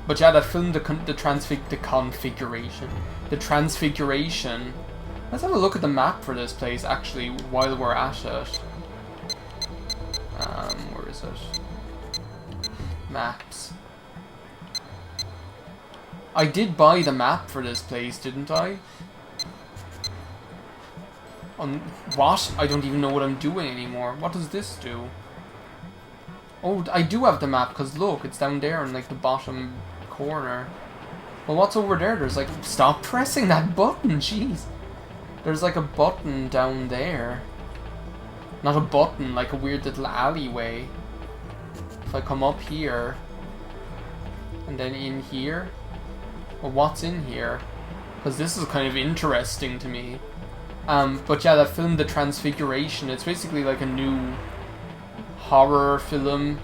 But yeah, that film, the configuration. The transfiguration. Let's have a look at the map for this place, actually, while we're at it. Where is it? Maps. I did buy the map for this place, didn't I? What? I don't even know what I'm doing anymore. What does this do? Oh, I do have the map, because look, it's down there in, like, the bottom corner. Well, what's over there? There's, like, stop pressing that button, jeez. There's, like, a button down there. Not a button, like a weird little alleyway. If I come up here, and then in here, well, what's in here? Because this is kind of interesting to me. But yeah, that film, The Transfiguration, it's basically like a new horror film.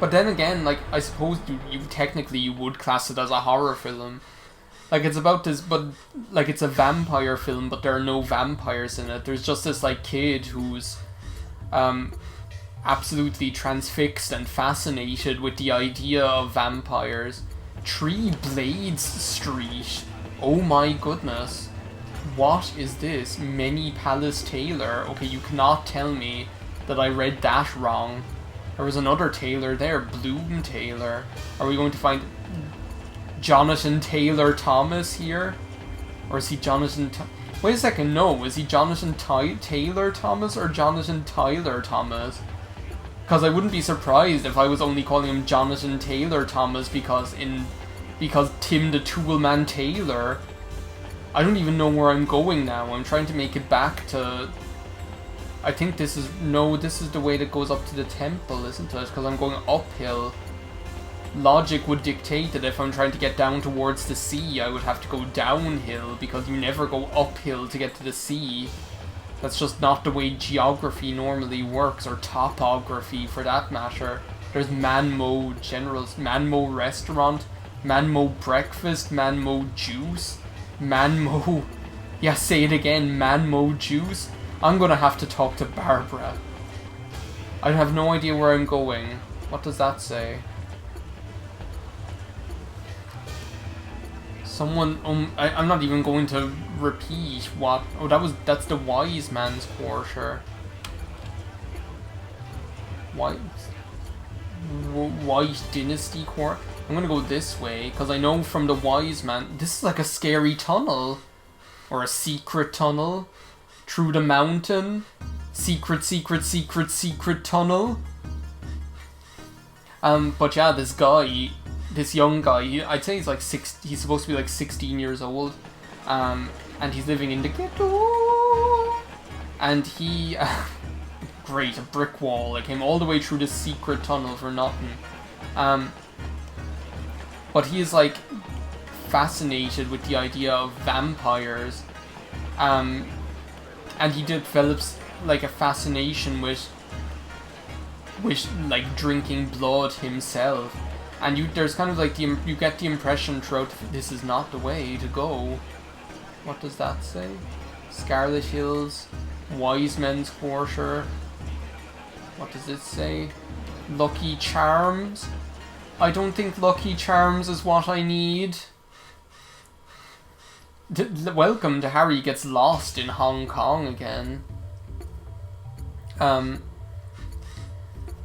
But then again, like, I suppose you technically you would class it as a horror film. Like, it's about this, but, like, it's a vampire film, but there are no vampires in it. There's just this, like, kid who's, absolutely transfixed and fascinated with the idea of vampires. Three Blades Street. Oh my goodness. What is this? Many Palace Taylor. Okay, you cannot tell me that I read that wrong. There was another Taylor there. Bloom Taylor. Are we going to find Jonathan Taylor Thomas here? Or is he Jonathan... Wait a second, no. Is he Jonathan Taylor Thomas or Jonathan Tyler Thomas? Because I wouldn't be surprised if I was only calling him Jonathan Taylor Thomas because Tim the Toolman Taylor. I don't even know where I'm going now. I'm trying to make it back to... I think this is... No, this is the way that goes up to the temple, isn't it? Because I'm going uphill. Logic would dictate that if I'm trying to get down towards the sea, I would have to go downhill, because you never go uphill to get to the sea. That's just not the way geography normally works, or topography for that matter. There's Manmo Generals, Manmo Restaurant, Manmo Breakfast, Manmo Juice, Manmo... Yeah, say it again, Manmo Juice. I'm gonna have to talk to Barbara. I have no idea where I'm going. What does that say? Someone, I'm not even going to repeat what, oh, that's the Wise Man's Quarter. White Dynasty Quarter? I'm gonna go this way, because I know from the Wise Man, this is like a scary tunnel. Or a secret tunnel. Through the mountain. Secret tunnel. But yeah, this guy... This young guy, I'd say he's like he's supposed to be like 16 years old, and he's living in the ghetto, and he, great, a brick wall, I came all the way through this secret tunnel for nothing, but he is like fascinated with the idea of vampires, and he develops like a fascination with like drinking blood himself. And there's kind of like you get the impression throughout this is not the way to go. What does that say? Scarlet Hills, Wise Men's Quarter. What does it say? Lucky Charms. I don't think Lucky Charms is what I need. Welcome to Harry Gets Lost in Hong Kong again.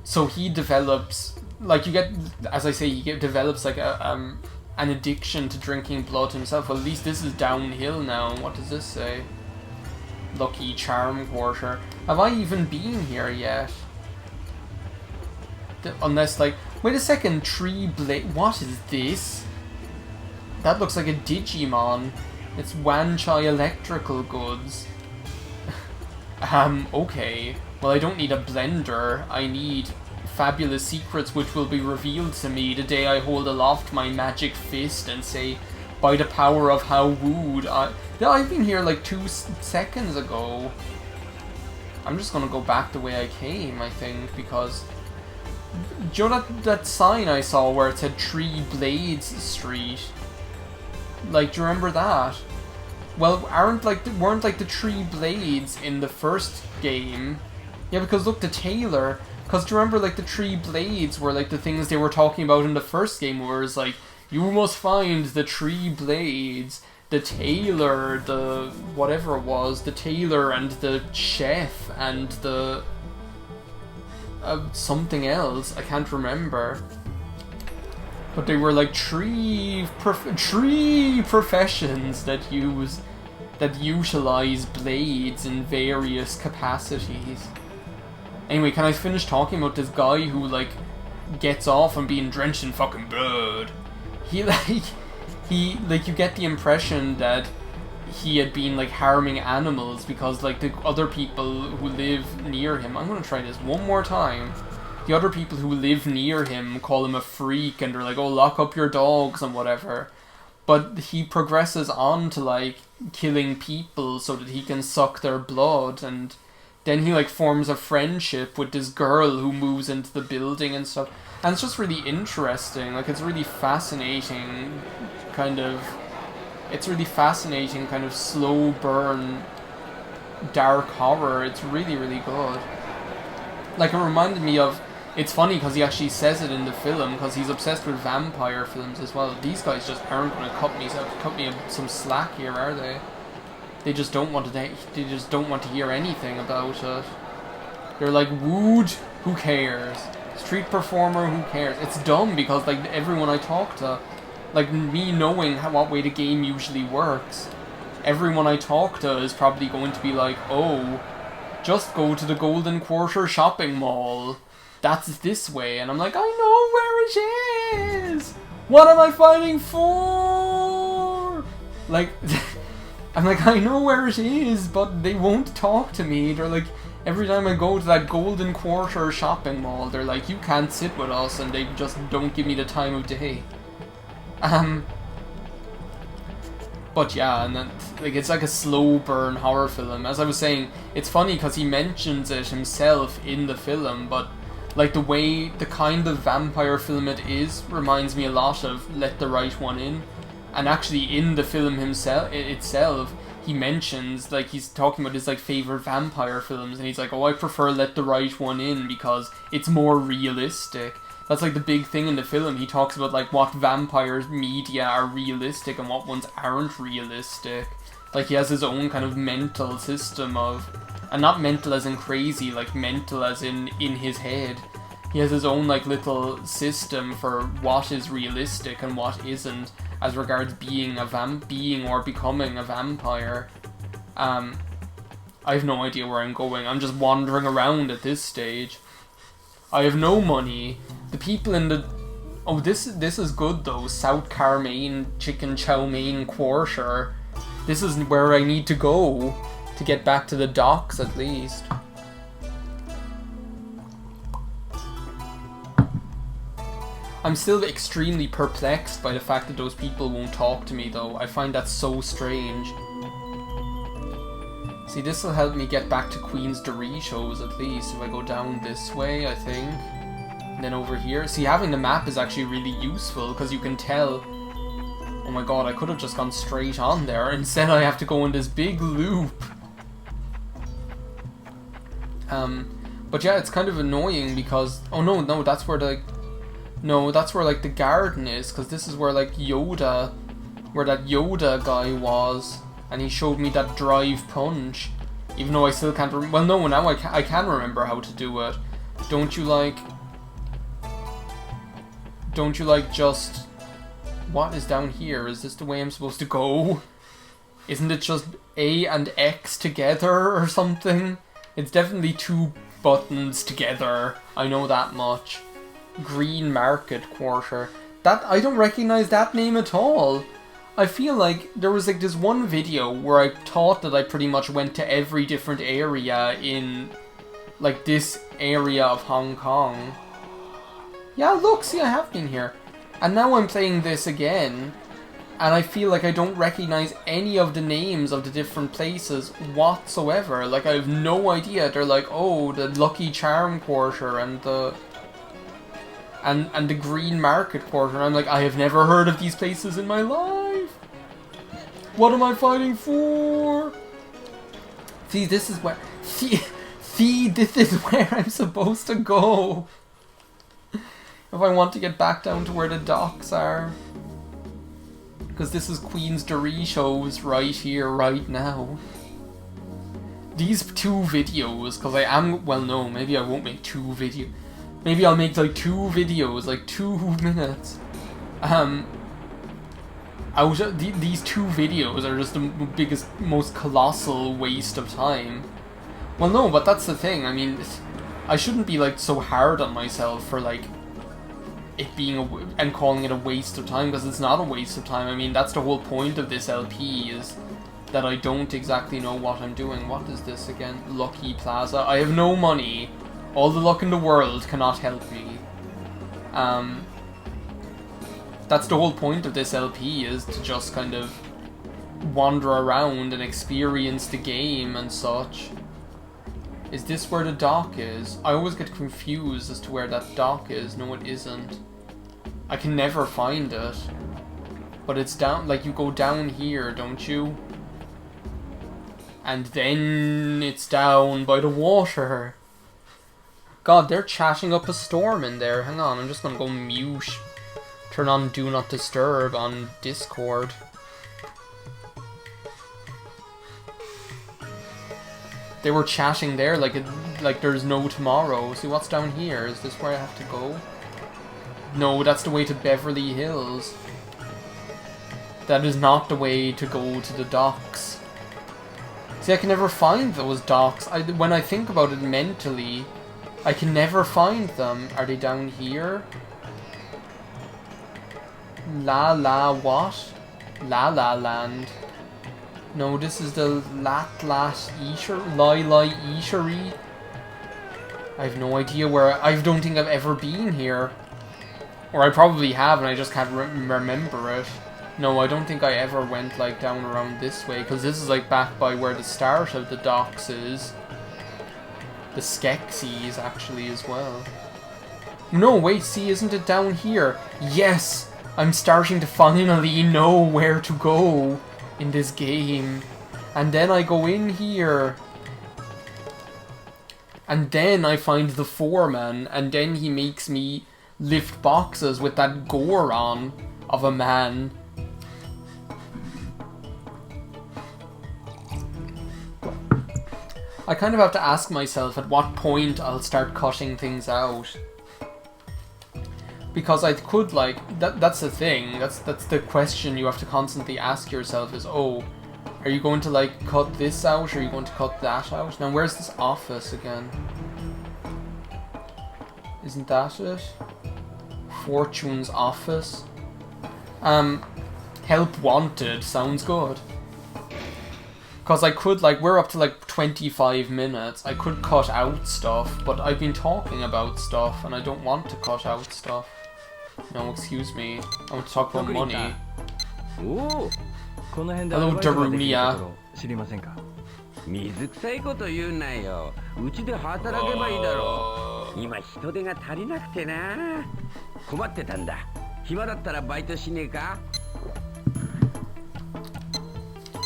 So he develops. Like, you get, as I say, develops like an addiction to drinking blood himself. Well, at least this is downhill now. What does this say? Lucky Charm Quarter. Have I even been here yet? Unless, like, wait a second, Tree Blade. What is this? That looks like a Digimon. It's Wan Chai Electrical Goods. Okay. Well, I don't need a blender. I need fabulous secrets which will be revealed to me the day I hold aloft my magic fist and say, by the power of how wooed I've been here like 2 seconds ago. I'm just gonna go back the way I came, I think, because do you know that sign I saw where it said Three Blades Street? Like, do you remember that? Well, weren't like the 3 blades in the first game? Yeah, because look, the Taylor, Because do you remember, like, the 3 blades were, like, the things they were talking about in the first game, where it's like, you must find the 3 blades, the tailor, the whatever it was, the tailor and the chef and the something else, I can't remember. But they were like 3 professions that utilize blades in various capacities. Anyway, can I finish talking about this guy who, like, gets off on being drenched in fucking blood? You get the impression that he had been, like, harming animals because, like, the other people who live near him... I'm gonna try this one more time. The other people who live near him call him a freak and they're like, oh, lock up your dogs and whatever. But he progresses on to, like, killing people so that he can suck their blood, and then he, like, forms a friendship with this girl who moves into the building and stuff. And it's just really interesting. Like, it's really fascinating kind of... It's really fascinating kind of slow burn dark horror. It's really, really good. Like, it reminded me of... It's funny because he actually says it in the film, because he's obsessed with vampire films as well. These guys just aren't going to cut me some slack here, are they? They just don't want to hear anything about it. They're like, wood, who cares? Street performer, who cares? It's dumb because, like, everyone I talk to, like, me knowing what way the game usually works, everyone I talk to is probably going to be like, oh, just go to the Golden Quarter shopping mall. That's this way. And I'm like, I know where it is! What am I fighting for? Like, I'm like, I know where it is, but they won't talk to me. They're like, every time I go to that Golden Quarter shopping mall, they're like, you can't sit with us, and they just don't give me the time of day. But yeah, and then, like, it's like a slow burn horror film. As I was saying, it's funny because he mentions it himself in the film, but like the kind of vampire film it is reminds me a lot of Let the Right One In. And actually in the film itself, he mentions, like, he's talking about his, like, favourite vampire films, and he's like, oh, I prefer Let the Right One In because it's more realistic. That's, like, the big thing in the film. He talks about, like, what vampire media are realistic and what ones aren't realistic. Like, he has his own kind of mental system of... And not mental as in crazy, like, mental as in his head. He has his own, like, little system for what is realistic and what isn't, as regards being or becoming a vampire. I have no idea where I'm going. I'm just wandering around at this stage. I have no money. The people in the... Oh, this is good though. South Carmaine Chicken Chow Mein Quarter. This is where I need to go to get back to the docks at least. I'm still extremely perplexed by the fact that those people won't talk to me though. I find that so strange. See, this will help me get back to Queen's Doritos at least if I go down this way, I think. And then over here. See, having the map is actually really useful because you can tell... Oh my god, I could have just gone straight on there. Instead I have to go in this big loop. But yeah, it's kind of annoying because... Oh no, that's where the... No, that's where, like, the garden is, because this is where, like, Yoda... Where that Yoda guy was, and he showed me that drive punch. Even though I still can't well, no, now I can remember how to do it. Don't you, like, just... What is down here? Is this the way I'm supposed to go? Isn't it just A and X together or something? It's definitely 2 buttons together. I know that much. Green Market Quarter. That, I don't recognize that name at all. I feel like there was, like, this one video where I thought that I pretty much went to every different area in, like, this area of Hong Kong. Yeah, look, see, I have been here. And now I'm playing this again, and I feel like I don't recognize any of the names of the different places whatsoever. Like, I have no idea. They're like, oh, the Lucky Charm Quarter and the... And the Green Market Quarter, and I'm like, I have never heard of these places in my life. What am I fighting for? See, this is where... See, this is where I'm supposed to go. If I want to get back down to where the docks are. Because this is Queen's Doritos right here, right now. These 2 videos, because I am, well no, maybe I won't make 2 videos. Maybe I'll make like 2 videos, like 2 minutes. These 2 videos are just the biggest, most colossal waste of time. Well no, but that's the thing, I mean, I shouldn't be like so hard on myself for like it being and calling it a waste of time, because it's not a waste of time. I mean, that's the whole point of this LP, is that I don't exactly know what I'm doing. What is this again? Lucky Plaza. I have no money. All the luck in the world cannot help me. That's the whole point of this LP, is to just kind of wander around and experience the game and such. Is this where the dock is? I always get confused as to where that dock is. No, it isn't. I can never find it. But it's down, like you go down here, don't you? And then it's down by the water. God, they're chatting up a storm in there. Hang on, I'm just gonna go mute. Turn on Do Not Disturb on Discord. They were chatting there like there's no tomorrow. See, what's down here? Is this where I have to go? No, that's the way to Beverly Hills. That is not the way to go to the docks. See, I can never find those docks. When I think about it mentally, I can never find them. Are they down here? La La what? La La Land. No, this is the Lat Eatery. I have no idea where. I don't think I've ever been here. Or I probably have and I just can't remember it. No, I don't think I ever went like down around this way, because this is like back by where the start of the docks is. The Skeksis actually as well. No, wait, see, isn't it down here? Yes! I'm starting to finally know where to go in this game. And then I go in here. And then I find the foreman, and then he makes me lift boxes with that Goron of a man. I kind of have to ask myself at what point I'll start cutting things out. Because I could, like, that's the thing, that's the question you have to constantly ask yourself is, oh, are you going to, like, cut this out, or are you going to cut that out? Now, where's this office again? Isn't that it? Fortune's office? Help wanted, sounds good. Because I could, like, we're up to, like, 25 minutes. I could cut out stuff, but I've been talking about stuff, and I don't want to cut out stuff. No, excuse me. I want to talk about money. Hello, Darunia.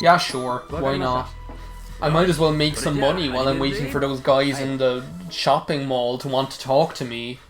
Yeah, sure. Why not? I might as well make some money while I'm waiting for those guys in the shopping mall to want to talk to me.